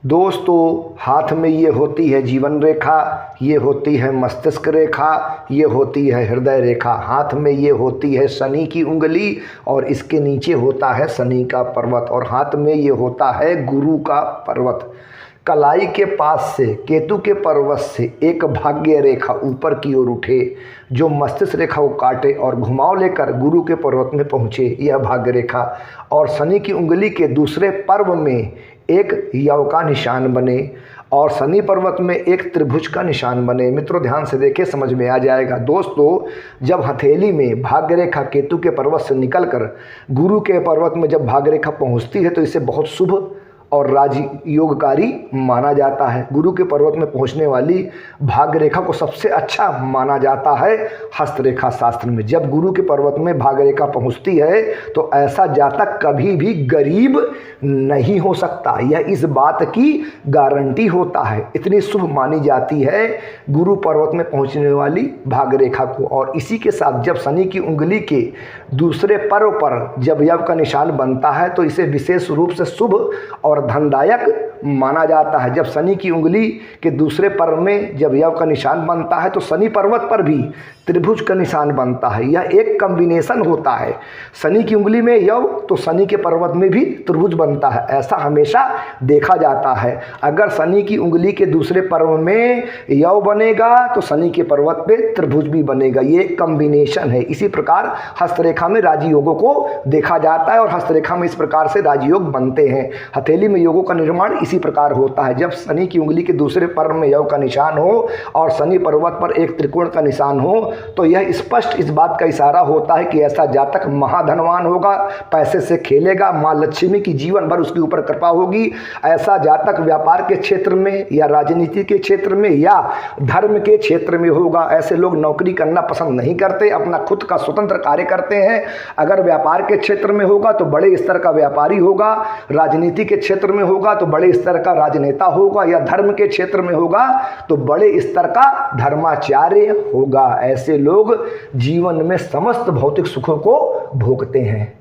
दोस्तों, हाथ में ये होती है जीवन रेखा, ये होती है मस्तिष्क रेखा, ये होती है हृदय रेखा। हाथ में ये होती है शनि की उंगली और इसके नीचे होता है शनि का पर्वत, और हाथ में ये होता है गुरु का पर्वत। कलाई के पास से केतु के पर्वत से एक भाग्य रेखा ऊपर की ओर उठे, जो मस्तिष्क रेखा को काटे और घुमाव लेकर गुरु के पर्वत में पहुँचे, यह भाग्य रेखा। और शनि की उंगली के दूसरे पर्व में एक यव का निशान बने और शनि पर्वत में एक त्रिभुज का निशान बने। मित्रों, ध्यान से देखें, समझ में आ जाएगा। दोस्तों, जब हथेली में भाग्य रेखा केतु के पर्वत से निकलकर गुरु के पर्वत में जब भाग्य रेखा पहुँचती है तो इसे बहुत शुभ और राजयोगकारी माना जाता है। गुरु के पर्वत में पहुंचने वाली भाग्य रेखा को सबसे अच्छा माना जाता है हस्तरेखा शास्त्र में। जब गुरु के पर्वत में भाग्य रेखा पहुंचती है तो ऐसा जातक कभी भी गरीब नहीं हो सकता, यह इस बात की गारंटी होता है। इतनी शुभ मानी जाती है गुरु पर्वत में पहुंचने वाली भाग्य रेखा को। और इसी के साथ जब शनि की उंगली के दूसरे पर्व पर जब यव का निशान बनता है तो इसे विशेष रूप से शुभ और धनदायक माना जाता है। जब शनि की उंगली के दूसरे पर्व में जब यव का निशान बनता है तो शनि पर्वत पर भी त्रिभुज का निशान बनता है। यह एक कॉम्बिनेशन होता है, शनि की उंगली में यव तो शनि के पर्वत में भी त्रिभुज बनता है, ऐसा हमेशा देखा जाता है। अगर शनि की उंगली के दूसरे पर्व में यव बनेगा तो शनि के पर्वत पे त्रिभुज भी बनेगा, ये एक कॉम्बिनेशन है। इसी प्रकार हस्तरेखा में राजयोगों को देखा जाता है और हस्तरेखा में इस प्रकार से राजयोग बनते हैं। हथेली में योगों का निर्माण इसी प्रकार होता है। जब शनि की उंगली के दूसरे पर्व में यव का निशान हो और शनि पर्वत पर एक त्रिकोण का निशान हो तो यह स्पष्ट इस बात का इशारा होता है कि ऐसा जातक महाधनवान होगा, पैसे से खेलेगा, माँ लक्ष्मी की जीवन भर उसके ऊपर कृपा होगी। ऐसा जातक व्यापार के क्षेत्र में या राजनीति के क्षेत्र में या धर्म के क्षेत्र में होगा। ऐसे लोग नौकरी करना पसंद नहीं करते, अपना खुद का स्वतंत्र कार्य करते हैं। अगर व्यापार के क्षेत्र में होगा तो बड़े स्तर का व्यापारी होगा, राजनीति के क्षेत्र में होगा तो बड़े स्तर का राजनेता होगा, या धर्म के क्षेत्र में होगा तो बड़े स्तर का धर्माचार्य होगा। ऐसे लोग जीवन में समस्त भौतिक सुखों को भोगते हैं।